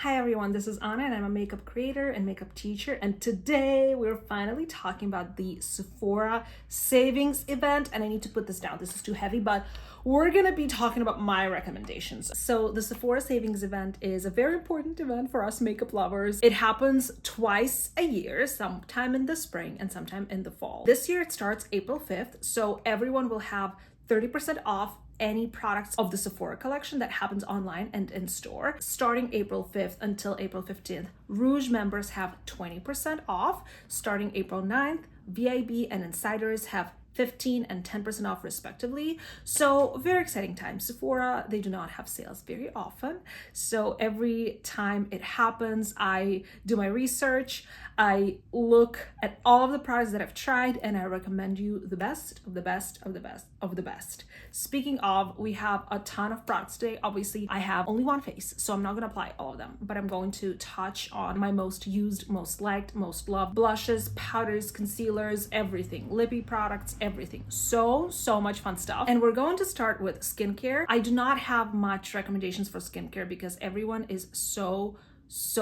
Hi everyone, this is Anna and I'm a makeup creator and makeup teacher, and today we're finally talking about the Sephora Savings event. And I need to put this down, this is too heavy, but we're gonna be talking about my recommendations. So the Sephora Savings event is a very important event for us makeup lovers. It happens twice a year, sometime in the spring and sometime in the fall. This year it starts April 5th, so everyone will have 30% off any products of the Sephora collection that happens online and in store. Starting April 5th until April 15th, Rouge members have 20% off. Starting April 9th, VIB and Insiders have 15% and 10% off respectively. So very exciting time. Sephora, they do not have sales very often. So every time it happens, I do my research, I look at all of the products that I've tried, and I recommend you the best of the best of the best of the best. Speaking of, we have a ton of products today. Obviously, I have only one face, so I'm not gonna apply all of them, but I'm going to touch on my most used, most liked, most loved blushes, powders, concealers, everything, lippy products, everything. So much fun stuff. And we're going to start with skincare. I do not have much recommendations for skincare because everyone is so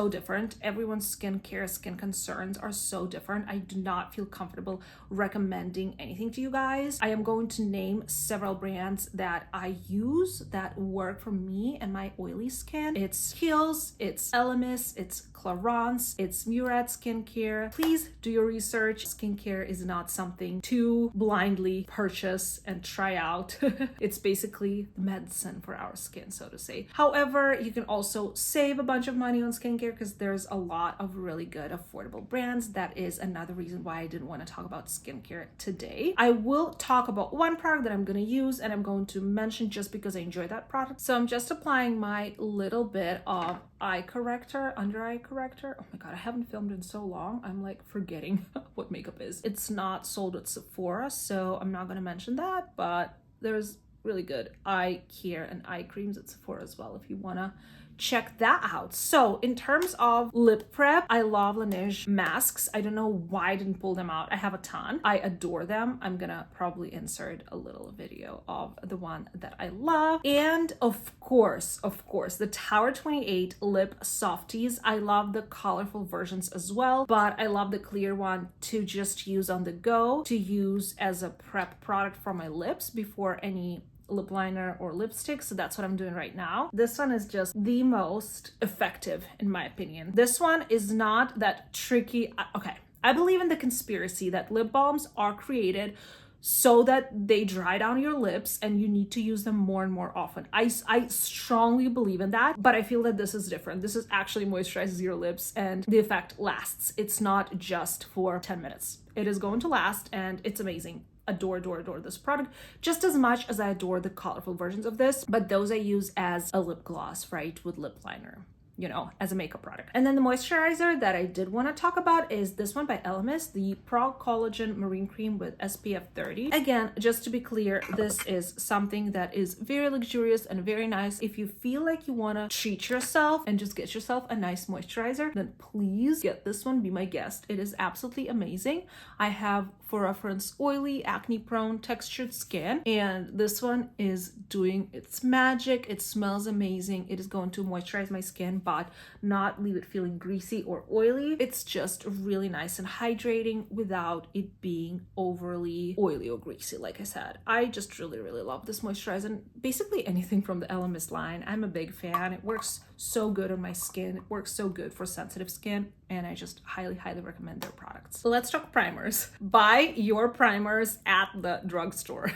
different. Everyone's skincare, skin concerns are so different. I do not feel comfortable recommending anything to you guys. I am going to name several brands that I use that work for me and my oily skin. It's Kiehl's, it's Elemis, it's Clarins, it's Murad Skincare. Please do your research. Skincare is not something to blindly purchase and try out. It's basically medicine for our skin, so to say. However, you can also save a bunch of money on skincare because there's a lot of really good affordable brands. That is another reason why I didn't want to talk about skincare today. I will talk about one product that I'm going to use and I'm going to mention just because I enjoy that product. So I'm just applying my little bit of eye corrector, under eye corrector. Oh my god, I haven't filmed in so long. I'm like forgetting what makeup is. It's not sold at Sephora, so I'm not going to mention that, but there's really good eye care and eye creams at Sephora as well if you want to check that out. So in terms of lip prep, I love Laneige masks. I don't know why I didn't pull them out. I have a ton. I adore them. I'm gonna probably insert a little video of the one that I love. And of course, the Tower 28 lip softies. I love the colorful versions as well, but I love the clear one to just use on the go, to use as a prep product for my lips before any lip liner or lipstick. So that's what I'm doing right now. This one is just the most effective in my opinion. This one is not that tricky. Okay, I believe in the conspiracy that lip balms are created so that they dry down your lips and you need to use them more and more often. I strongly believe in that, but I feel that this is different. This is actually moisturizes your lips and the effect lasts. It's not just for 10 minutes. It is going to last and it's amazing. Adore this product just as much as I adore the colorful versions of this, but those I use as a lip gloss, right, with lip liner, you know, as a makeup product. And then the moisturizer that I did want to talk about is this one by Elemis, the Pro Collagen Marine Cream with SPF 30. Again, just to be clear, this is something that is very luxurious and very nice. If you feel like you want to treat yourself and just get yourself a nice moisturizer, then please get this one, be my guest. It is absolutely amazing. I have, for reference, oily, acne-prone, textured skin, and this one is doing its magic. It smells amazing. It is going to moisturize my skin but not leave it feeling greasy or oily. It's just really nice and hydrating without it being overly oily or greasy. Like I said, I just really love this moisturizer, and basically anything from the Elemis line. I'm a big fan. It works so good on my skin. It works so good for sensitive skin, and I just highly recommend their products. So let's talk primers. Buy your primers at the drugstore.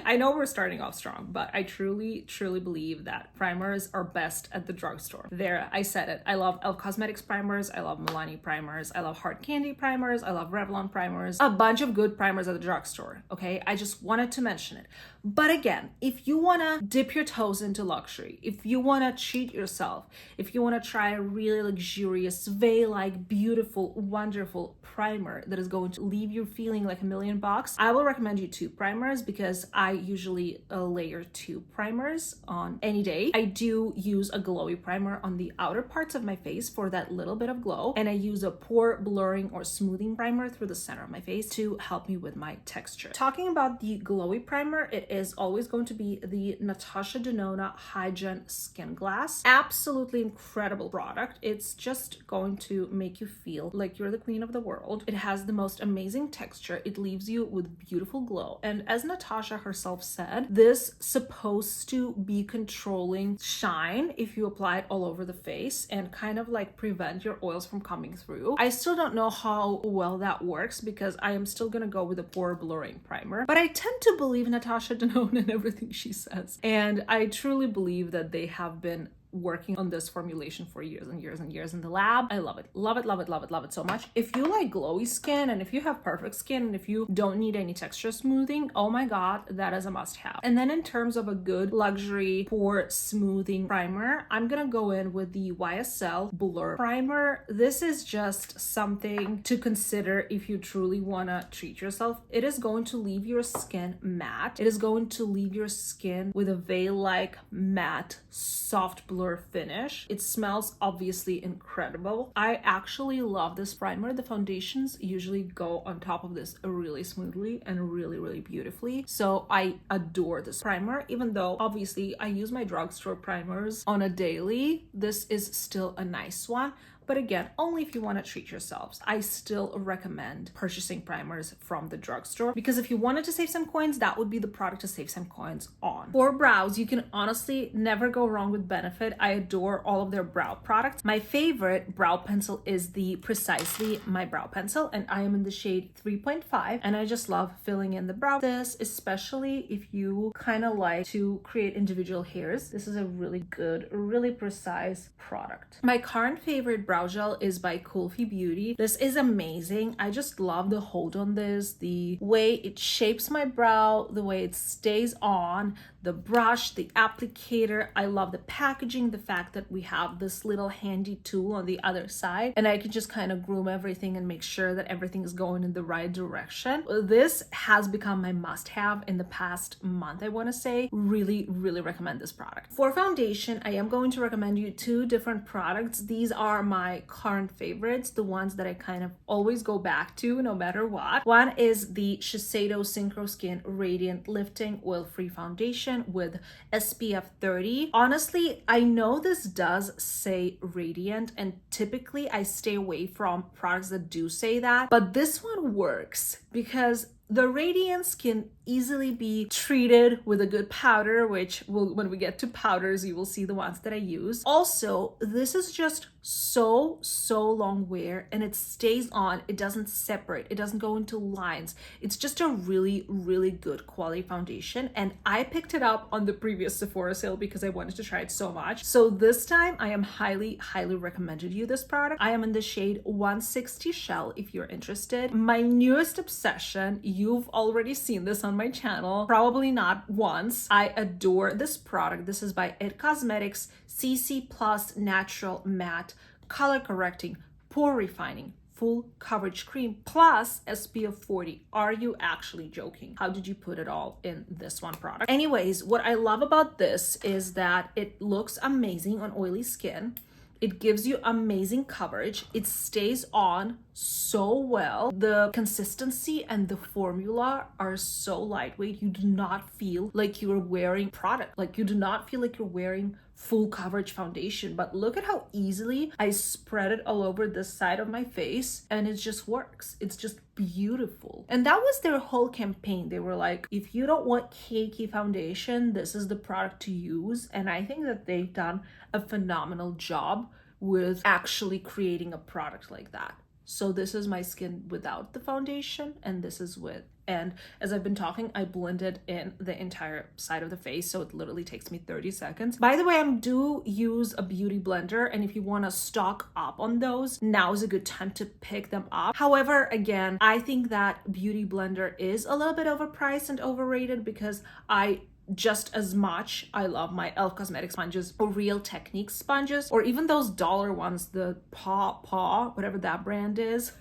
I know we're starting off strong, but I truly believe that primers are best at the drugstore. There, I said it. I love e.l.f. Cosmetics primers. I love Milani primers. I love Hard Candy primers. I love Revlon primers. A bunch of good primers at the drugstore, okay? I just wanted to mention it. But again, if you want to dip your toes into luxury, if you want to treat yourself, if you want to try a really luxurious, vague clay-like, beautiful, wonderful primer that is going to leave you feeling like $1,000,000, I will recommend you 2 primers because I usually layer 2 primers on any day. I do use a glowy primer on the outer parts of my face for that little bit of glow, and I use a pore blurring or smoothing primer through the center of my face to help me with my texture. Talking about the glowy primer, it is always going to be the Natasha Denona Hygiene Skin Glass. Absolutely incredible product. It's just going to make you feel like you're the queen of the world. It has the most amazing texture. It leaves you with beautiful glow. And as Natasha herself said, this supposed to be controlling shine if you apply it all over the face and kind of like prevent your oils from coming through. I still don't know how well that works because I am still gonna go with a pore blurring primer, but I tend to believe Natasha Denona and everything she says. And I truly believe that they have been working on this formulation for years and years and years in the lab. I love it. Love it, love it, love it, love it so much. If you like glowy skin and if you have perfect skin and if you don't need any texture smoothing, oh my god, that is a must-have. And then in terms of a good luxury pore smoothing primer, I'm gonna go in with the YSL Blur Primer. This is just something to consider if you truly wanna treat yourself. It is going to leave your skin matte. It is going to leave your skin with a veil-like matte, soft blur finish. It smells obviously incredible. I actually love this primer. The foundations usually go on top of this really smoothly and really, really beautifully. So I adore this primer, even though obviously I use my drugstore primers on a daily. This is still a nice one. But again, only if you want to treat yourselves. I still recommend purchasing primers from the drugstore because if you wanted to save some coins, that would be the product to save some coins on. For brows, you can honestly never go wrong with Benefit. I adore all of their brow products. My favorite brow pencil is the Precisely My Brow Pencil, and I am in the shade 3.5, and I just love filling in the brow. This, especially if you kind of like to create individual hairs, this is a really good, really precise product. My current favorite brow gel is by Kulfi Beauty. This is amazing. I just love the hold on this, the way it shapes my brow, the way it stays on, the brush, the applicator. I love the packaging, the fact that we have this little handy tool on the other side and I can just kind of groom everything and make sure that everything is going in the right direction. This has become my must-have in the past month, I want to say. Really, really recommend this product. For foundation, I am going to recommend you 2 different products. These are my current favorites, the ones that I kind of always go back to no matter what. One is the Shiseido Synchro Skin Radiant Lifting Oil-Free Foundation with SPF 30. Honestly, I know this does say radiant and typically I stay away from products that do say that, but this one works because the radiance can easily be treated with a good powder, which will, when we get to powders, you will see the ones that I use. Also, this is just so long wear and it stays on. It doesn't separate. It doesn't go into lines. It's just a really, really good quality foundation. And I picked it up on the previous Sephora sale because I wanted to try it so much. So this time I am highly recommended you this product. I am in the shade 160 Shell if you're interested. My newest obsession, you've already seen this on my channel, probably not once. I adore this product. This is by IT Cosmetics CC Plus Natural Matte Color Correcting Pore Refining Full Coverage Cream plus SPF 40. Are you actually joking? How did you put it all in this one product? Anyways, what I love about this is that it looks amazing on oily skin. It gives you amazing coverage. It stays on so well. The consistency and the formula are so lightweight. You do not feel like you're wearing product. Like you do not feel like you're wearing full coverage foundation. But look at how easily I spread it all over this side of my face and it just works. It's just beautiful. And that was their whole campaign. They were like, if you don't want cakey foundation, this is the product to use. And I think that they've done a phenomenal job with actually creating a product like that. So this is my skin without the foundation and this is with. And as I've been talking, I blended in the entire side of the face, so it literally takes me 30 seconds. By the way, I do use a beauty blender, and if you want to stock up on those, now is a good time to pick them up. However, again, I think that beauty blender is a little bit overpriced and overrated because I just as much I love my e.l.f. Cosmetics sponges or Real Techniques sponges, or even those dollar ones, the Paw, whatever that brand is.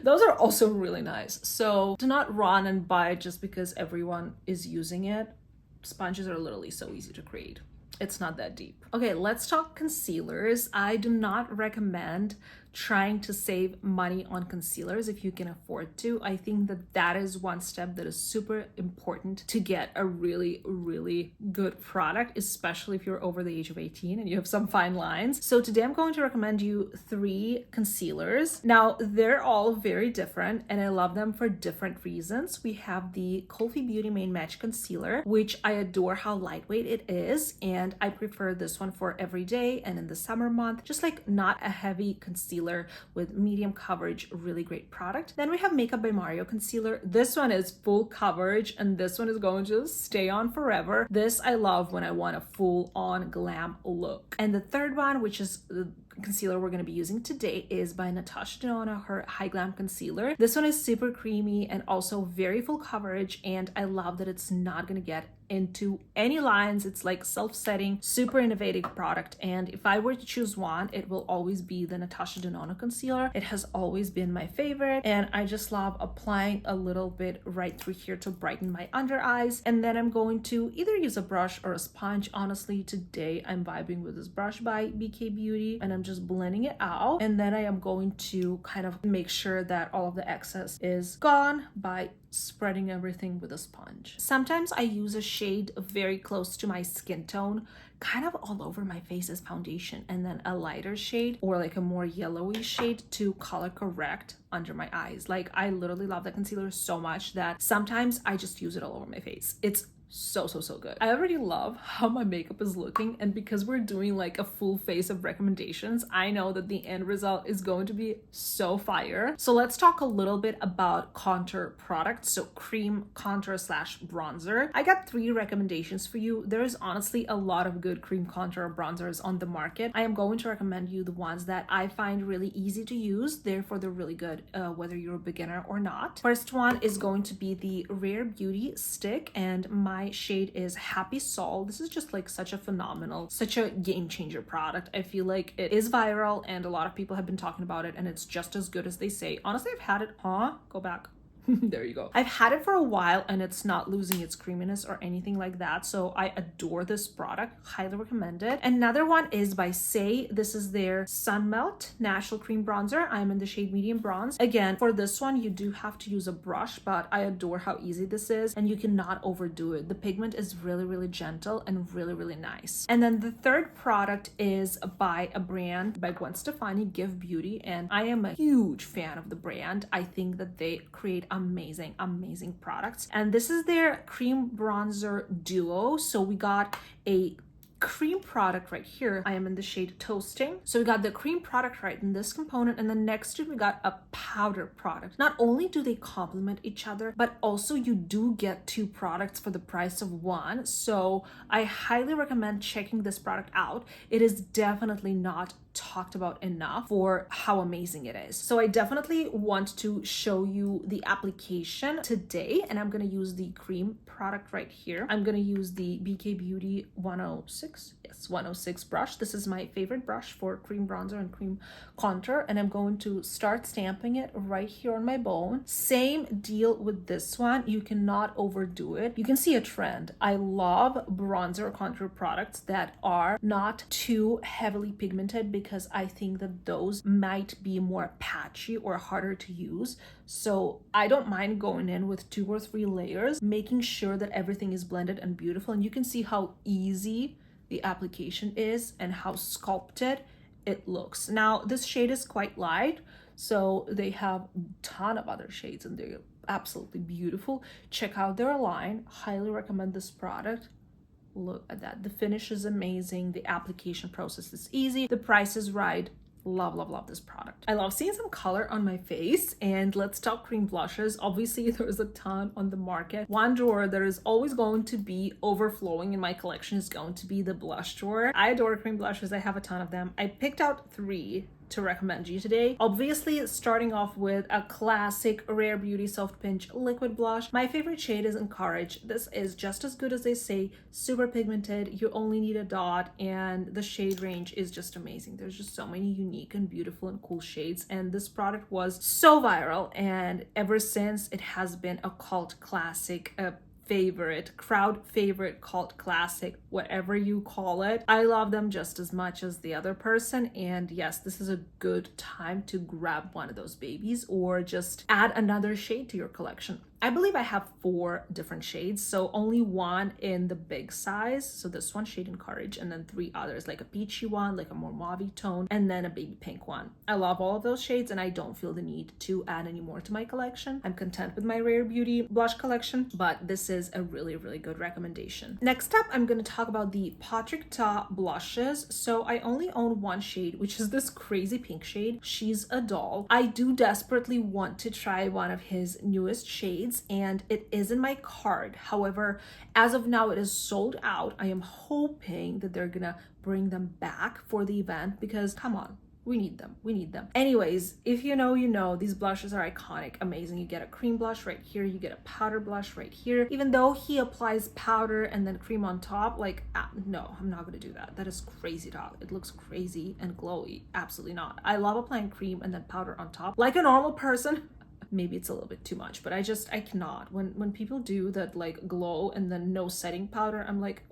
Those are also really nice. So do not run and buy it just because everyone is using it. Sponges are literally so easy to create. It's not that deep. Okay, let's talk concealers. I do not recommend trying to save money on concealers if you can afford to. I think that that is one step that is super important to get a really, really good product, especially if you're over the age of 18 and you have some fine lines. So today I'm going to recommend you 3 concealers. Now, they're all very different and I love them for different reasons. We have the Kulfi Beauty Main Match Concealer, which I adore how lightweight it is, and I prefer this one for every day and in the summer month, just like not a heavy concealer with medium coverage, really great product. Then we have Makeup by Mario concealer. This one is full coverage and this one is going to stay on forever. This I love when I want a full on glam look. And the third one, which is the concealer we're going to be using today, is by Natasha Denona, her High Glam concealer. This one is super creamy and also very full coverage, and I love that it's not going to get into any lines. It's like self-setting, super innovative product, and if I were to choose one, it will always be the Natasha Denona concealer. It has always been my favorite, and I just love applying a little bit right through here to brighten my under eyes, and then I'm going to either use a brush or a sponge. Honestly, today I'm vibing with this brush by BK Beauty, and I'm just blending it out, and then I am going to kind of make sure that all of the excess is gone by spreading everything with a sponge. Sometimes I use a shade very close to my skin tone, kind of all over my face as foundation, and then a lighter shade or like a more yellowy shade to color correct under my eyes. Like, I literally love that concealer so much that sometimes I just use it all over my face. It's so good. I already love how my makeup is looking, and because we're doing like a full face of recommendations, I know that the end result is going to be so fire. So let's talk a little bit about contour products. So cream contour slash bronzer. I got 3 recommendations for you. There is honestly a lot of good cream contour bronzers on the market. I am going to recommend you the ones that I find really easy to use, therefore they're really good whether you're a beginner or not. First one is going to be the Rare Beauty stick, and my shade is Happy Sol. This is just like such a phenomenal, such a game changer product. I feel like it is viral and a lot of people have been talking about it, and it's just as good as they say. Honestly, I've had it, go back. There you go. I've had it for a while and it's not losing its creaminess or anything like that. So I adore this product. Highly recommend it. Another one is by Say. This is their Sun Melt Natural Cream Bronzer. I'm in the shade Medium Bronze. Again, for this one, you do have to use a brush, but I adore how easy this is and you cannot overdo it. The pigment is really gentle and really nice. And then the third product is by a brand by Gwen Stefani, Give Beauty, and I am a huge fan of the brand. I think that they create amazing products, and this is their cream bronzer duo. So we got a cream product right here. I am in the shade Toasting. So we got the cream product right in this component, and then next to it we got a powder product. Not only do they complement each other, but also you do get 2 products for the price of 1. So I highly recommend checking this product out. It is definitely not talked about enough for how amazing it is. So I definitely want to show you the application today, and I'm going to use the cream product right here. I'm going to use the BK Beauty 106 brush. This is my favorite brush for cream bronzer and cream contour, and I'm going to start stamping it right here on my bone. Same deal with this one. You cannot overdo it. You can see a trend. I love bronzer or contour products that are not too heavily pigmented, because I think that those might be more patchy or harder to use. So I don't mind going in with 2 or 3 layers, making sure that everything is blended and beautiful. And you can see how easy the application is and how sculpted it looks. Now, this shade is quite light, so they have a ton of other shades and they're absolutely beautiful. Check out their line. Highly recommend this product. Look at that. The finish is amazing. The application process is easy. The price is right. Love this product. I love seeing some color on my face. And let's talk cream blushes. Obviously, there's a ton on the market. One drawer that is always going to be overflowing in my collection is going to be the blush drawer. I adore cream blushes. I have a ton of them. I picked out 3 to recommend you today. Obviously, starting off with a classic Rare Beauty Soft Pinch liquid blush. My favorite shade is Encourage. This is just as good as they say, super pigmented. You only need a dot, and the shade range is just amazing. There's just so many unique and beautiful and cool shades, and this product was so viral, and ever since it has been a cult classic, a favorite, crowd favorite, cult classic, whatever you call it. I love them just as much as the other person, and yes, this is a good time to grab one of those babies or just add another shade to your collection. I believe I have 4 different shades, so only one in the big size, so this one, shade Encourage, and then 3 others, like a peachy one, like a more mauve tone, and then a baby pink one. I love all of those shades, and I don't feel the need to add any more to my collection. I'm content with my Rare Beauty blush collection, but this is a really, really good recommendation. Next up, I'm going to talk about the Patrick Ta blushes. So I only own one shade, which is this crazy pink shade. She's a doll. I do desperately want to try one of his newest shades, and it is in my cart. However, as of now, it is sold out. I am hoping that they're gonna bring them back for the event, because come on, we need them. We need them. Anyways, if you know, you know, these blushes are iconic, amazing. You get a cream blush right here. You get a powder blush right here. Even though he applies powder and then cream on top, like, no, I'm not gonna do that. That is crazy talk. It looks crazy and glowy. Absolutely not. I love applying cream and then powder on top like a normal person. Maybe it's a little bit too much, but I cannot. When people do that, like, glow and then no setting powder, I'm like,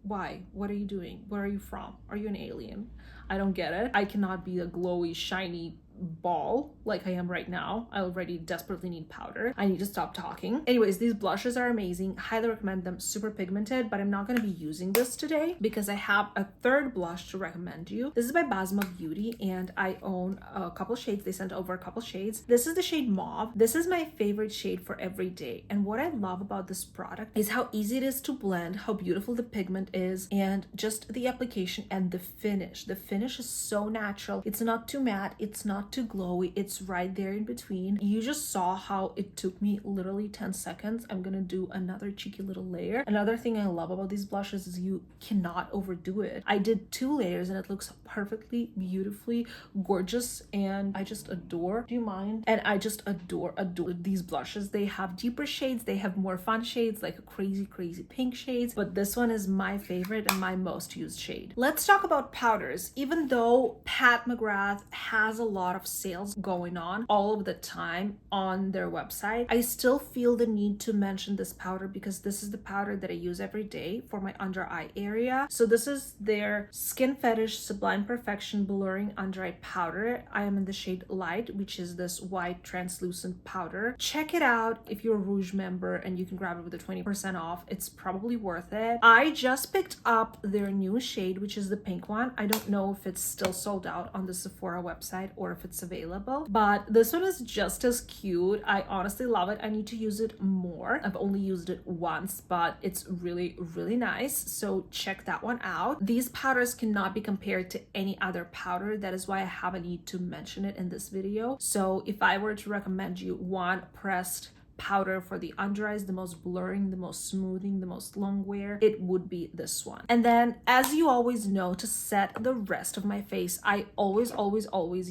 why? What are you doing? Where are you from? Are you an alien? I don't get it. I cannot be a glowy, shiny ball like I am right now. I already desperately need powder. I need to stop talking. Anyways, these blushes are amazing. Highly recommend them. Super pigmented, but I'm not going to be using this today because I have a third blush to recommend you. This is by Basma Beauty, and I own a couple shades. They sent over a couple shades. This is the shade Mauve. This is my favorite shade for every day, and what I love about this product is how easy it is to blend, how beautiful the pigment is, and just the application and the finish. The finish is so natural. It's not too matte. It's not too glowy. It's right there in between. You just saw how it took me literally 10 seconds. I'm gonna do another cheeky little layer. Another thing I love about these blushes is you cannot overdo it. I did 2 layers and it looks perfectly, beautifully gorgeous, and I just adore. Do you mind? And I just adore these blushes. They have deeper shades, they have more fun shades, like crazy pink shades, but this one is my favorite and my most used shade. Let's talk about powders. Even though Pat McGrath has a lot of sales going on all of the time on their website, I still feel the need to mention this powder because this is the powder that I use every day for my under eye area. So this is their Skin Fetish Sublime Perfection Blurring Under Eye Powder. I am in the shade Light, which is this white translucent powder. Check it out if you're a Rouge member, and you can grab it with a 20% off. It's probably worth it. I just picked up their new shade, which is the pink one. I don't know if it's still sold out on the Sephora website or if it's available, but this one is just as cute. I honestly love it. I need to use it more. I've only used it once, but it's really nice, so check that one out. These powders cannot be compared to any other powder. That is why I have a need to mention it in this video. So if I were to recommend you one pressed powder for the under eyes, the most blurring, the most smoothing, the most long wear, it would be this one. And then, as you always know, to set the rest of my face, I always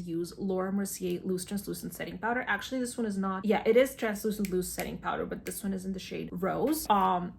use Laura Mercier Loose Translucent Setting Powder. Actually, this one is not, yeah, it is translucent loose setting powder, but this one is in the shade Rose.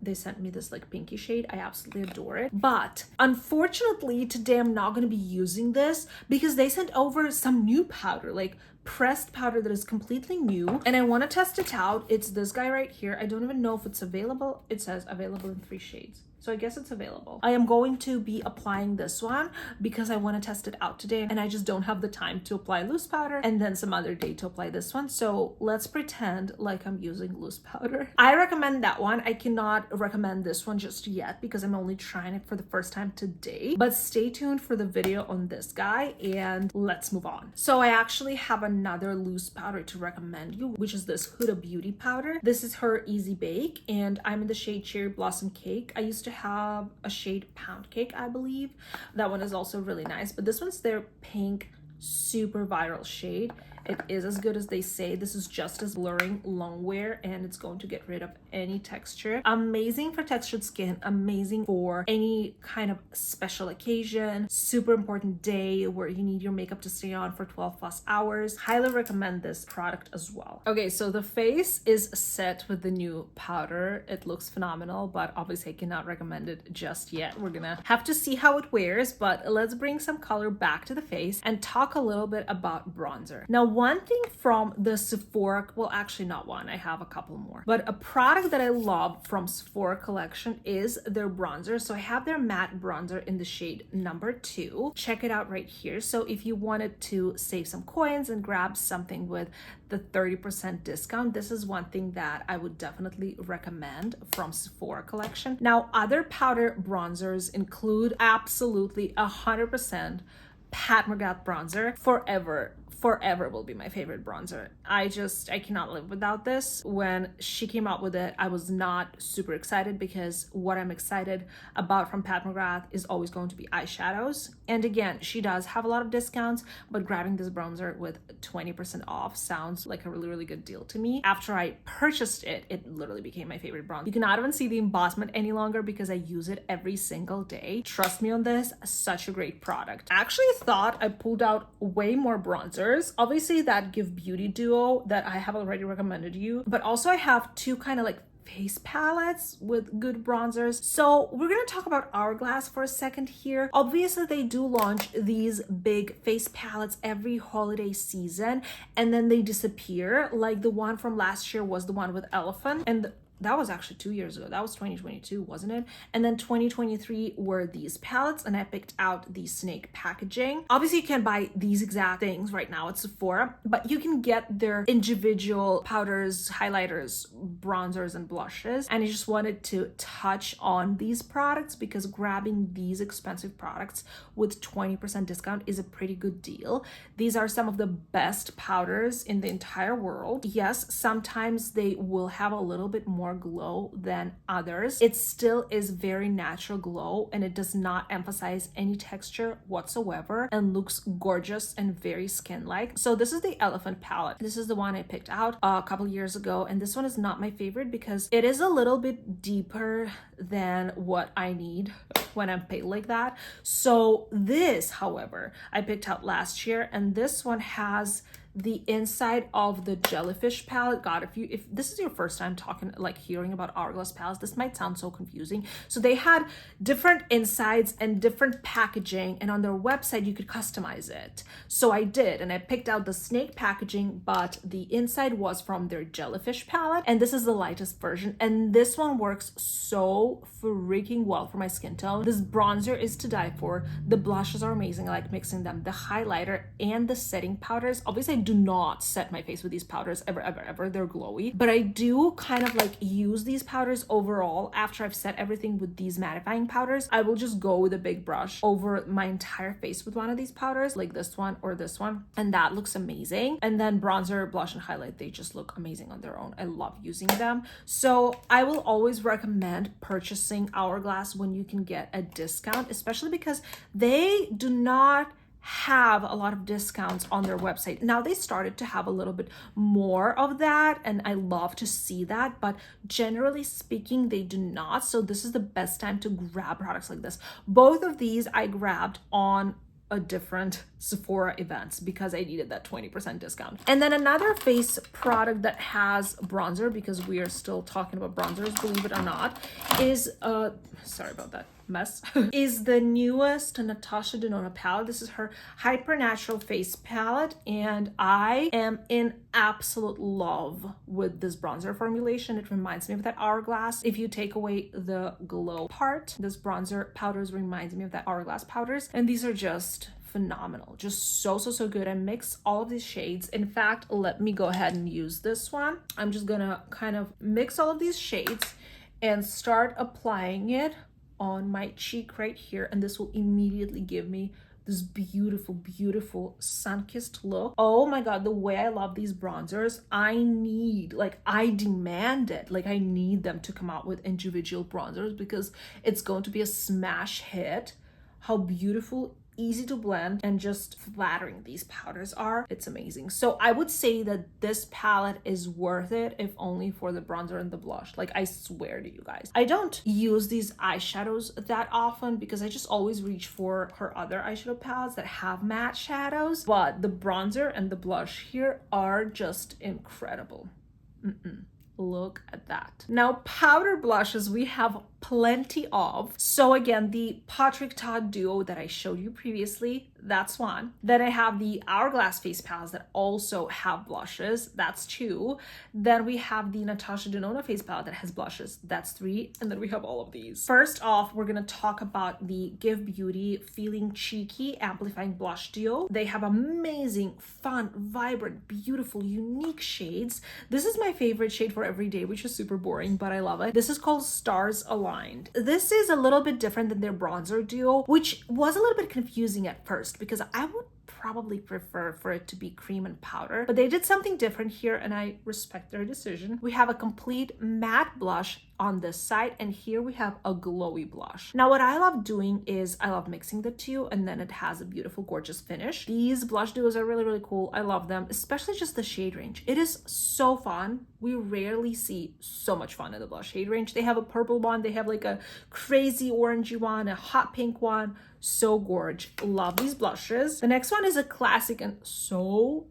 They sent me this like pinky shade. I absolutely adore it, but unfortunately today I'm not going to be using this because they sent over some new powder, like pressed powder that is completely new, and I want to test it out. It's this guy right here. I don't even know if it's available. It says available in 3 shades, so I guess it's available. I am going to be applying this one because I want to test it out today, and I just don't have the time to apply loose powder and then some other day to apply this one. So let's pretend like I'm using loose powder. I recommend that one. I cannot recommend this one just yet because I'm only trying it for the first time today, but stay tuned for the video on this guy, and let's move on. So I actually have another loose powder to recommend you, which is this Huda Beauty powder. This is her Easy Bake, and I'm in the shade Cherry Blossom Cake. I used to have a shade Pound Cake, I believe. That one is also really nice, but this one's their pink super viral shade. It is as good as they say. This is just as blurring long wear, and it's going to get rid of any texture. Amazing for textured skin, amazing for any kind of special occasion, super important day where you need your makeup to stay on for 12 plus hours. Highly recommend this product as well. Okay, so the face is set with the new powder. It looks phenomenal, but obviously I cannot recommend it just yet. We're gonna have to see how it wears, but let's bring some color back to the face and talk a little bit about bronzer. Now, one thing from the Sephora, well, actually not one, I have a couple more, but a product that I love from Sephora collection is their bronzer. So I have their matte bronzer in the shade number 2. Check it out right here. So if you wanted to save some coins and grab something with the 30% discount, this is one thing that I would definitely recommend from Sephora collection. Now, other powder bronzers include absolutely 100% Pat McGrath bronzer. Forever will be my favorite bronzer. I cannot live without this. When she came out with it, I was not super excited because what I'm excited about from Pat McGrath is always going to be eyeshadows. And again, she does have a lot of discounts, but grabbing this bronzer with 20% off sounds like a really, really good deal to me. After I purchased it, it literally became my favorite bronzer. You cannot even see the embossment any longer because I use it every single day. Trust me on this, such a great product. I actually thought I pulled out way more bronzers. Obviously that Give Beauty duo that I have already recommended you, but also I have two kind of like face palettes with good bronzers. So we're gonna talk about Hourglass for a second here. Obviously they do launch these big face palettes every holiday season and then they disappear. Like the one from last year was the one with Elephant, and that was actually 2 years ago. That was 2022, wasn't it? And then 2023 were these palettes, and I picked out the snake packaging. Obviously, you can't buy these exact things right now at Sephora, but you can get their individual powders, highlighters, bronzers, and blushes. And I just wanted to touch on these products because grabbing these expensive products with 20% discount is a pretty good deal. These are some of the best powders in the entire world. Yes, sometimes they will have a little bit more glow than others. It still is very natural glow and it does not emphasize any texture whatsoever and looks gorgeous and very skin-like. So this is the Elephant palette. This is the one I picked out a couple years ago, and this one is not my favorite because it is a little bit deeper than what I need when I'm pale like that. So this, however, I picked out last year, and this one has the inside of the Jellyfish palette. God, if this is your first time hearing about Hourglass palettes, this might sound so confusing. So they had different insides and different packaging, and on their website you could customize it. So I did, and I picked out the snake packaging, but the inside was from their Jellyfish palette, and this is the lightest version, and this one works so freaking well for my skin tone. This bronzer is to die for. The blushes are amazing. I like mixing them. The highlighter and the setting powders. Obviously, I do not set my face with these powders ever. They're glowy, but I do kind of like use these powders overall. After I've set everything with these mattifying powders, I will just go with a big brush over my entire face with one of these powders, like this one or this one, and that looks amazing. And then bronzer, blush, and highlight, they just look amazing on their own. I love using them. So I will always recommend purchasing Hourglass when you can get a discount, especially because they do not have a lot of discounts on their website. Now they started to have a little bit more of that, and I love to see that, but generally speaking, they do not. So this is the best time to grab products like this. Both of these I grabbed on a different Sephora events because I needed that 20% discount. And then another face product that has bronzer, because we are still talking about bronzers, believe it or not, is sorry about that mess, is the newest Natasha Denona palette. This is her Hyper Natural Face palette, and I am in absolute love with this bronzer formulation. It reminds me of that Hourglass. If you take away the glow part, this bronzer powders reminds me of that Hourglass powders, and these are just phenomenal, just so good. I mix all of these shades. In fact, let me go ahead and use this one. I'm just gonna kind of mix all of these shades and start applying it on my cheek right here, and this will immediately give me this beautiful sun-kissed look. Oh my god, the way I love these bronzers. I demand it. Like, I need them to come out with individual bronzers because it's going to be a smash hit. How beautiful easy to blend and just flattering these powders are. It's amazing. So I would say that this palette is worth it, if only for the bronzer and the blush. Like, I swear to you guys, I don't use these eyeshadows that often because I just always reach for her other eyeshadow palettes that have matte shadows, but the bronzer and the blush here are just incredible. Look at that. Now, powder blushes we have plenty of. So again, the Patrick Todd duo that I showed you previously, that's one. Then I have the Hourglass face palettes that also have blushes, that's two. Then we have the Natasha Denona face palette that has blushes, that's three. And then we have all of these. First off, we're gonna talk about the Give Beauty Feeling Cheeky Amplifying Blush Duo. They have amazing, fun, vibrant, beautiful, unique shades. This is my favorite shade for every day, which is super boring, but I love it. This is called Stars Aligned. This is a little bit different than their bronzer duo, which was a little bit confusing at first because I would probably prefer for it to be cream and powder, but they did something different here and I respect their decision. We have a complete matte blush on this side, and here we have a glowy blush. Now, what I love doing is I love mixing the two, and then it has a beautiful, gorgeous finish. These blush duos are really, really cool. I love them, especially just the shade range. It is so fun. We rarely see so much fun in the blush shade range. They have a purple one, they have like a crazy orangey one, a hot pink one. So gorge. Love these blushes. The next one is a classic and so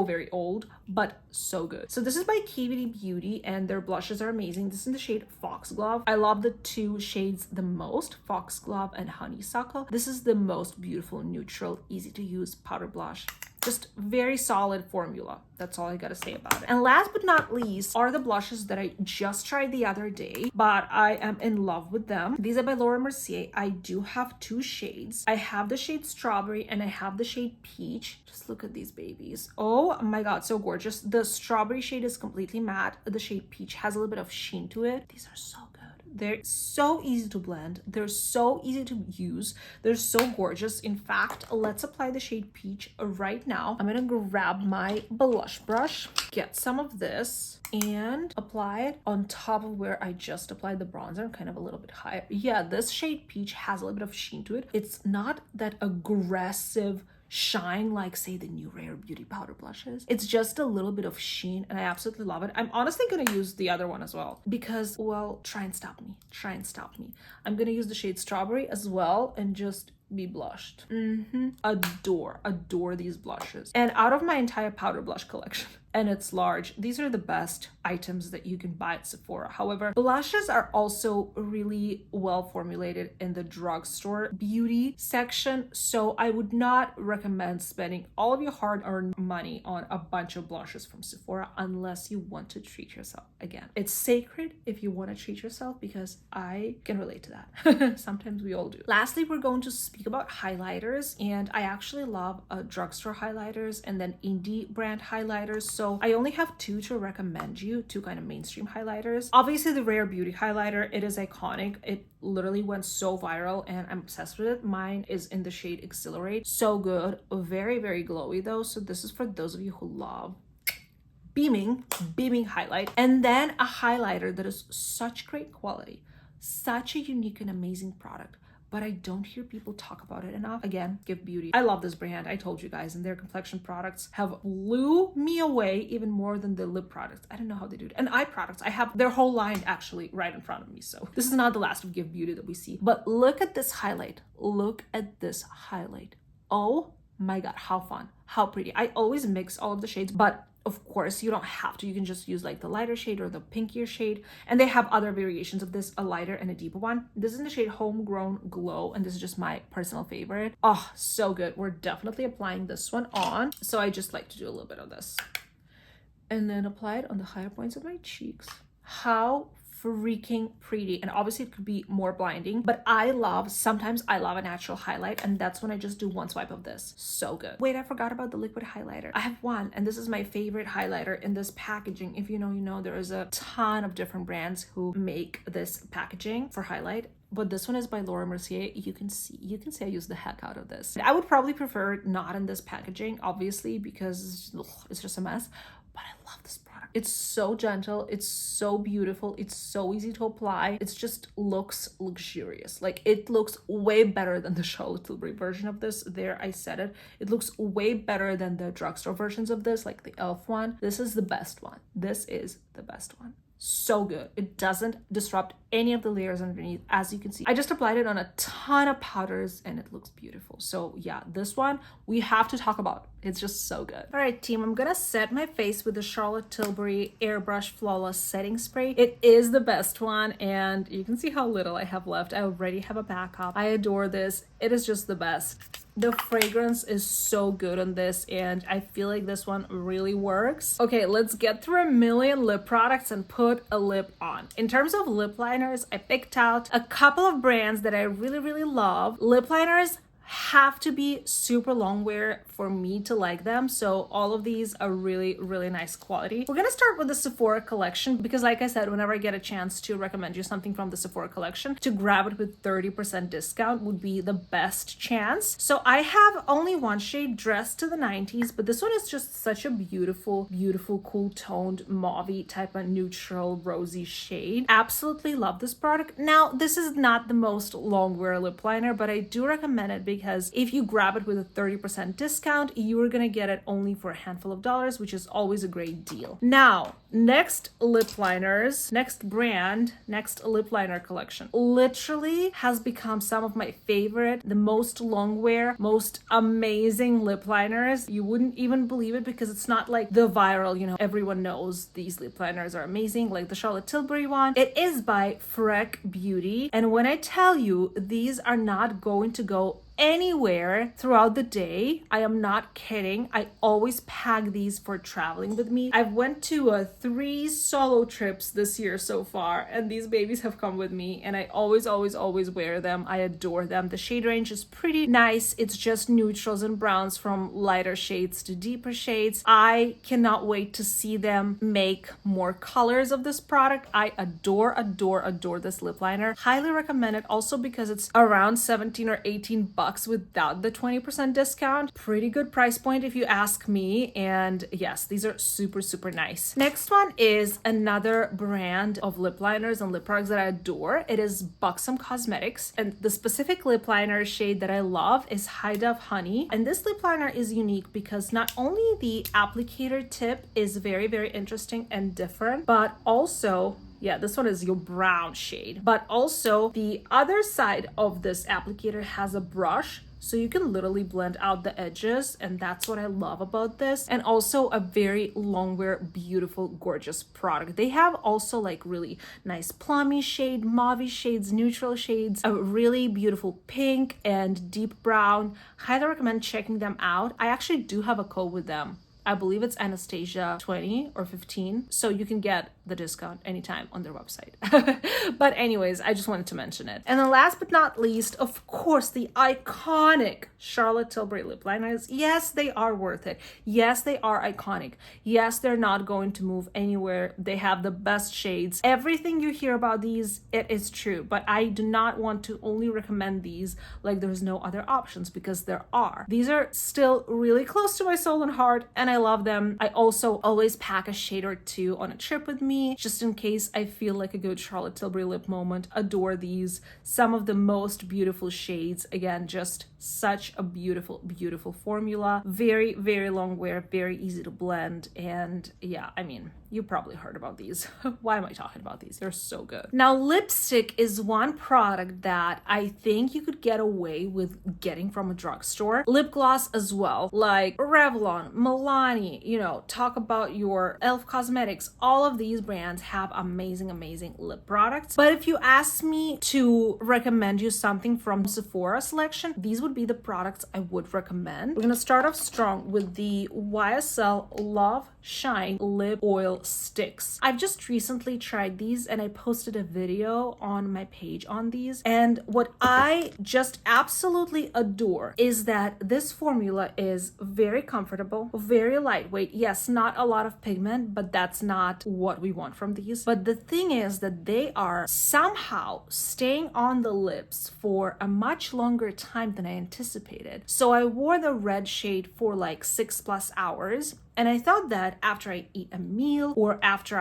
very old, but so good. So this is by KVD Beauty and their blushes are amazing. This is in the shade Foxglove. I love the two shades the most, Foxglove and Honeysuckle. This is the most beautiful, neutral, easy to use powder blush. Just very solid formula. That's all I gotta say about it. And last but not least are the blushes that I just tried the other day, but I am in love with them. These are by Laura Mercier. I do have two shades. I have the shade Strawberry and I have the shade Peach. Just look at these babies. Oh my God, so gorgeous. The Strawberry shade is completely matte. The shade Peach has a little bit of sheen to it. These are so good. They're so easy to blend. They're so easy to use. They're so gorgeous. In fact, let's apply the shade Peach right now. I'm gonna grab my blush brush, get some of this, and apply it on top of where I just applied the bronzer, kind of a little bit higher. Yeah, this shade Peach has a little bit of sheen to it. It's not that aggressive shine like, say, the new Rare Beauty powder blushes. It's just a little bit of sheen and I absolutely love it. I'm honestly gonna use the other one as well because, well, try and stop me. I'm gonna use the shade Strawberry as well and just be blushed. Adore these blushes. And out of my entire powder blush collection, and it's large, these are the best items that you can buy at Sephora. However, blushes are also really well formulated in the drugstore beauty section, so I would not recommend spending all of your hard-earned money on a bunch of blushes from Sephora unless you want to treat yourself. Again, it's sacred if you want to treat yourself because I can relate to that. Sometimes we all do. Lastly, we're going to speak about highlighters, and I actually love drugstore highlighters and then indie brand highlighters. So I only have two to recommend you, two kind of mainstream highlighters. Obviously the Rare Beauty highlighter, it is iconic. It literally went so viral and I'm obsessed with it. Mine is in the shade Exhilarate. So good, very, very glowy though. So this is for those of you who love beaming highlight. And then a highlighter that is such great quality, such a unique and amazing product, but I don't hear people talk about it enough. Again, Give Beauty. I love this brand. I told you guys, and their complexion products have blew me away even more than the lip products. I don't know how they do it. And eye products, I have their whole line actually right in front of me. So this is not the last of Give Beauty that we see, but look at this highlight. Look at this highlight. Oh my God, how fun, how pretty. I always mix all of the shades, but of course, you don't have to. You can just use like the lighter shade or the pinkier shade. And they have other variations of this, a lighter and a deeper one. This is in the shade Homegrown Glow, and this is just my personal favorite. Oh, so good. We're definitely applying this one on. So I just like to do a little bit of this. And then apply it on the higher points of my cheeks. How freaking pretty. And obviously it could be more blinding, but sometimes I love a natural highlight, and that's when I just do one swipe of this. So good. Wait, I forgot about the liquid highlighter. I have one, and this is my favorite highlighter in this packaging. If you know, you know. There is a ton of different brands who make this packaging for highlight, but this one is by Laura Mercier. You can see I use the heck out of this. I would probably prefer not in this packaging, obviously, because it's just a mess, but I love this product It's so gentle, it's so beautiful, it's so easy to apply. It just looks luxurious. Like, it looks way better than the Charlotte Tilbury version of this. There, I said it. It looks way better than the drugstore versions of this, like the e.l.f. one. This is the best one. This is the best one. So good. It doesn't disrupt any of the layers underneath. As you can see, I just applied it on a ton of powders and it looks beautiful. So yeah, this one we have to talk about. It's just so good. All right, team, I'm gonna set my face with the Charlotte Tilbury Airbrush Flawless Setting Spray. It is the best one, and you can see how little I have left. I already have a backup. I adore this. It is just the best. The fragrance is so good on this, and I feel like this one really works. Okay, let's get through a million lip products and put a lip on. In terms of lip liners, I picked out a couple of brands that I really love. Lip liners have to be super long wear for me to like them, so all of these are really nice quality. We're gonna start with the Sephora collection because, like I said, whenever I get a chance to recommend you something from the Sephora collection, to grab it with 30% discount would be the best chance. So I have only one shade, Dressed to the 90s, but this one is just such a beautiful cool toned mauve type of neutral rosy shade. Absolutely love this product. Now, this is not the most long wear lip liner, but I do recommend it because if you grab it with a 30% discount, you are gonna get it only for a handful of dollars, which is always a great deal. Now, next lip liners, next brand, next lip liner collection literally has become some of my favorite, the most long wear, most amazing lip liners. You wouldn't even believe it because it's not like the viral, you know, everyone knows these lip liners are amazing, like the Charlotte Tilbury one. It is by Freck Beauty, and when I tell you these are not going to go anywhere throughout the day, I am not kidding. I always pack these for traveling with me. I've went to 3 solo trips this year so far, and these babies have come with me, and I always wear them. I adore them. The shade range is pretty nice. It's just neutrals and browns from lighter shades to deeper shades. I cannot wait to see them make more colors of this product. I adore this lip liner. Highly recommend it, also because it's around 17 or 18 bucks without the 20% discount. Pretty good price point if you ask me, and yes, these are super nice. Next one is another brand of lip liners and lip products that I adore. It is Buxom Cosmetics, and the specific lip liner shade that I love is High Dove Honey. And this lip liner is unique because not only the applicator tip is very interesting and different, but also, yeah, this one is your brown shade, but also the other side of this applicator has a brush, so you can literally blend out the edges, and that's what I love about this. And also a very long wear, beautiful, gorgeous product. They have also like really nice plummy shade, mauve shades, neutral shades, a really beautiful pink and deep brown. Highly recommend checking them out. I actually do have a code with them. I believe it's Anastasia 20 or 15, so you can get the discount anytime on their website. But anyways, I just wanted to mention it. And then last but not least, of course, the iconic Charlotte Tilbury lip liners. Yes, they are worth it. Yes, they are iconic. Yes, they're not going to move anywhere. They have the best shades. Everything you hear about these, it is true, but I do not want to only recommend these like there's no other options, because there are. These are still really close to my soul and heart, and I love them. I also always pack a shade or two on a trip with me, just in case I feel like a good Charlotte Tilbury lip moment. Adore these. Some of the most beautiful shades. Again, just such a beautiful formula. Very long wear, very easy to blend. And yeah, I mean, you probably heard about these. Why am I talking about these? They're so good. Now, lipstick is one product that I think you could get away with getting from a drugstore. Lip gloss as well, like Revlon, Milani, you know, talk about your e.l.f. Cosmetics. All of these brands have amazing lip products. But if you ask me to recommend you something from Sephora selection, these would be the products I would recommend. We're gonna start off strong with the YSL Love Shine Lip Oil Sticks. I've just recently tried these and I posted a video on my page on these. And what I just absolutely adore is that this formula is very comfortable, very lightweight. Yes, not a lot of pigment, but that's not what we want from these. But the thing is that they are somehow staying on the lips for a much longer time than I anticipated. So I wore the red shade for like 6+ hours. And I thought that after I eat a meal or after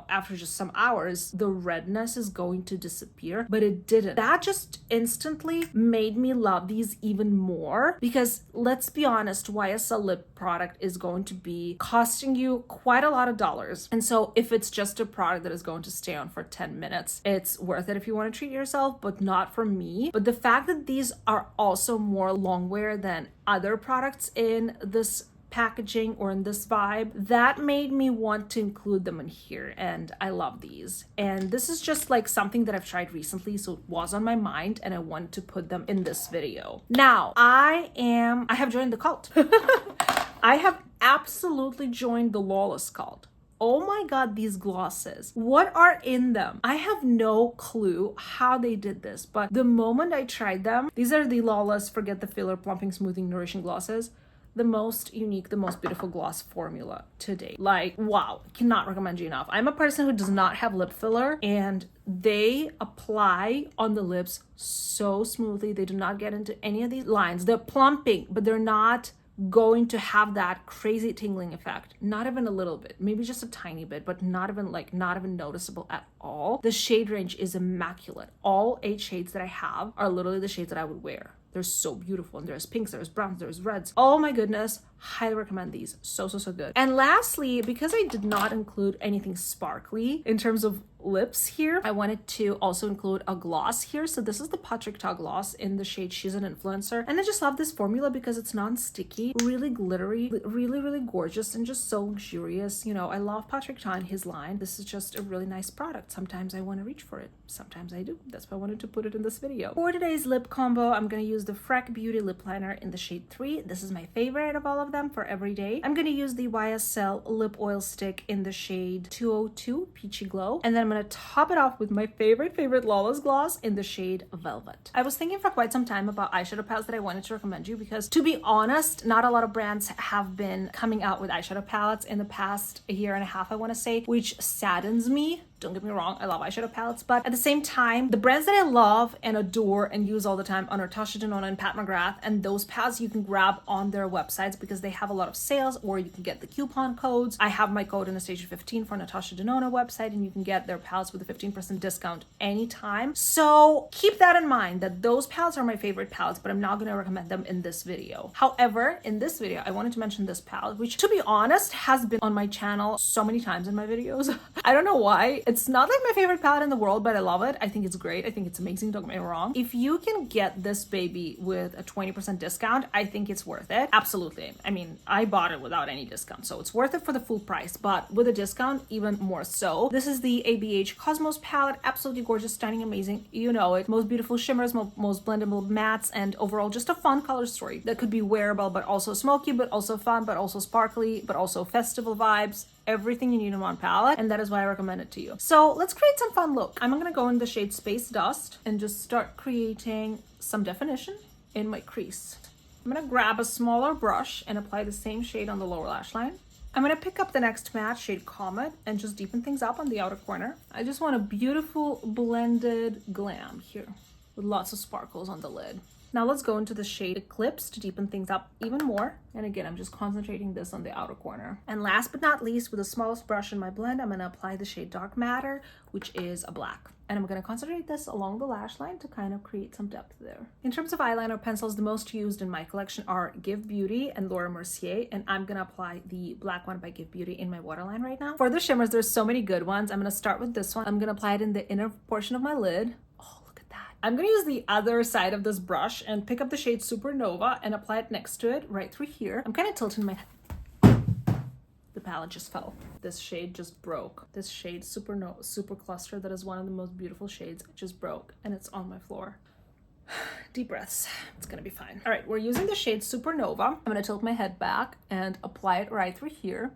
after just some hours, the redness is going to disappear, but it didn't. That just instantly made me love these even more, because let's be honest, YSL lip product is going to be costing you quite a lot of dollars. And so if it's just a product that is going to stay on for 10 minutes, it's worth it if you want to treat yourself, but not for me. But the fact that these are also more long wear than other products in this packaging or in this vibe, that made me want to include them in here, and I love these. And this is just like something that I've tried recently, so it was on my mind and I wanted to put them in this video. Now, I have joined the cult. I have absolutely joined the Lawless cult. Oh my god, these glosses. What are in them? I have no clue how they did this, but the moment I tried them, these are the Lawless Forget the Filler Plumping Smoothing Nourishing Glosses. The most unique, the most beautiful gloss formula to date. Like, wow, cannot recommend you enough. I'm a person who does not have lip filler, and they apply on the lips so smoothly. They do not get into any of these lines. They're plumping, but they're not going to have that crazy tingling effect. Not even a little bit, maybe just a tiny bit, but not even noticeable at all. The shade range is immaculate. All 8 shades that I have are literally the shades that I would wear. They're so beautiful, and there's pinks, there's browns, there's reds. Oh my goodness, highly recommend these. So good. And lastly, because I did not include anything sparkly in terms of lips here, I wanted to also include a gloss here. So this is the Patrick Ta gloss in the shade She's an Influencer, and I just love this formula because it's non-sticky, really glittery, really gorgeous, and just so luxurious. I love Patrick Ta and his line. This is just a really nice product. Sometimes I want to reach for it, sometimes I do. That's why I wanted to put it in this video. For today's lip combo, I'm going to use the Freck Beauty lip liner in the shade 3. This is my favorite of all of them for every day. I'm going to use the YSL lip oil stick in the shade 202 Peachy Glow, and then I'm going to top it off with my favorite Lawless gloss in the shade Velvet. I was thinking for quite some time about eyeshadow palettes that I wanted to recommend you, because to be honest, not a lot of brands have been coming out with eyeshadow palettes in the past year and a half, I want to say, which saddens me. Don't get me wrong, I love eyeshadow palettes, but at the same time, the brands that I love and adore and use all the time are Natasha Denona and Pat McGrath, and those palettes you can grab on their websites because they have a lot of sales, or you can get the coupon codes. I have my code Anastasia 15 for Natasha Denona website, and you can get their palettes with a 15% discount anytime. So keep that in mind, that those palettes are my favorite palettes, but I'm not going to recommend them in this video. However, in this video, I wanted to mention this palette, which to be honest has been on my channel so many times in my videos. I don't know why. It's not like my favorite palette in the world, but I love it. I think it's great. I think it's amazing. Don't get me wrong. If you can get this baby with a 20% discount, I think it's worth it. Absolutely. I mean, I bought it without any discount, so it's worth it for the full price, but with a discount, even more so. This is the ABH Cosmos palette. Absolutely gorgeous, stunning, amazing. You know it. Most beautiful shimmers, most blendable mattes, and overall just a fun color story that could be wearable, but also smoky, but also fun, but also sparkly, but also festival vibes. Everything you need in one palette, and that is why I recommend it to you. So let's create some fun look. I'm gonna go in the shade Space Dust and just start creating some definition in my crease. I'm gonna grab a smaller brush and apply the same shade on the lower lash line. I'm gonna pick up the next matte shade Comet and just deepen things up on the outer corner. I just want a beautiful blended glam here with lots of sparkles on the lid. Now let's go into the shade Eclipse to deepen things up even more. And again, I'm just concentrating this on the outer corner. And last but not least, with the smallest brush in my blend, I'm gonna apply the shade Dark Matter, which is a black. And I'm gonna concentrate this along the lash line to kind of create some depth there. In terms of eyeliner pencils, the most used in my collection are Give Beauty and Laura Mercier, and I'm gonna apply the black one by Give Beauty in my waterline right now. For the shimmers, there's so many good ones. I'm gonna start with this one. I'm gonna apply it in the inner portion of my lid. I'm gonna use the other side of this brush and pick up the shade Supernova and apply it next to it right through here. I'm kind of tilting my head. The palette just fell. This shade just broke. This shade Supernova, Super Cluster, that is one of the most beautiful shades, just broke and it's on my floor. Deep breaths. It's gonna be fine. All right, we're using the shade Supernova. I'm gonna tilt my head back and apply it right through here.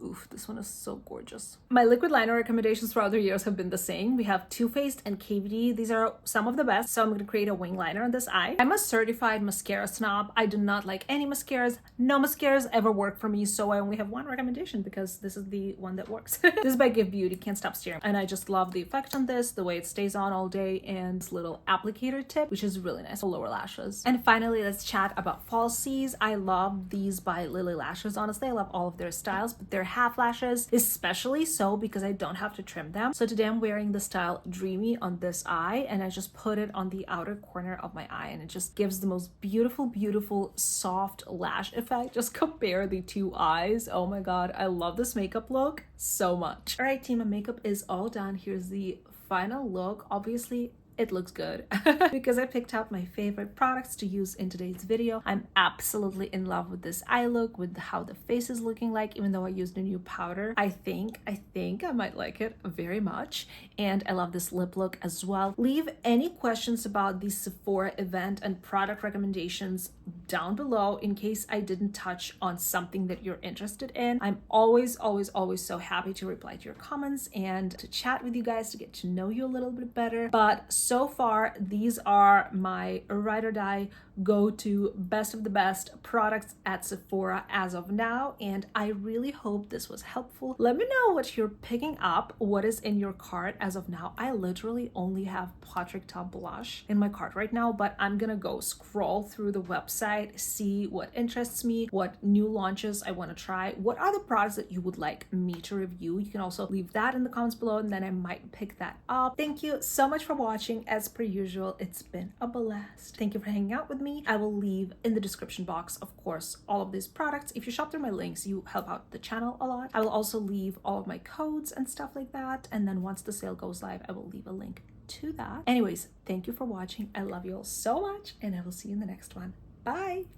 Oof, this one is so gorgeous. My liquid liner recommendations throughout the years have been the same. We have Too Faced and KVD. These are some of the best, so I'm going to create a wing liner on this eye. I'm a certified mascara snob. I do not like any mascaras. No mascaras ever work for me, so I only have one recommendation because this is the one that works. This is by Give Beauty, Can't Stop Staring. And I just love the effect on this, the way it stays on all day, and this little applicator tip, which is really nice for lower lashes. And finally, let's chat about falsies. I love these by Lily Lashes. Honestly, I love all of their styles, but their half lashes, especially so because I don't have to trim them. So today I'm wearing the style Dreamy on this eye, and I just put it on the outer corner of my eye, and it just gives the most beautiful soft lash effect. Just compare the two eyes. Oh my god, I love this makeup look so much. All right team, my makeup is all done. Here's the final look. Obviously it looks good because I picked out my favorite products to use in today's video. I'm absolutely in love with this eye look, with how the face is looking like, even though I used a new powder. I think I might like it very much. And I love this lip look as well. Leave any questions about the Sephora event and product recommendations down below in case I didn't touch on something that you're interested in. I'm always so happy to reply to your comments and to chat with you guys, to get to know you a little bit better. But so far, these are my ride or die go-to best of the best products at Sephora as of now, and I really hope this was helpful. Let me know what you're picking up, what is in your cart as of now. I literally only have Patrick Ta blush in my cart right now, but I'm gonna go scroll through the website, see what interests me, what new launches I want to try, what are the products that you would like me to review. You can also leave that in the comments below, and then I might pick that up. Thank you so much for watching. As per usual, it's been a blast. Thank you for hanging out with me. I will leave in the description box, of course, all of these products. If you shop through my links, you help out the channel a lot. I will also leave all of my codes and stuff like that, and then once the sale goes live, I will leave a link to that. Anyways, thank you for watching. I love you all so much, and I will see you in the next one. Bye.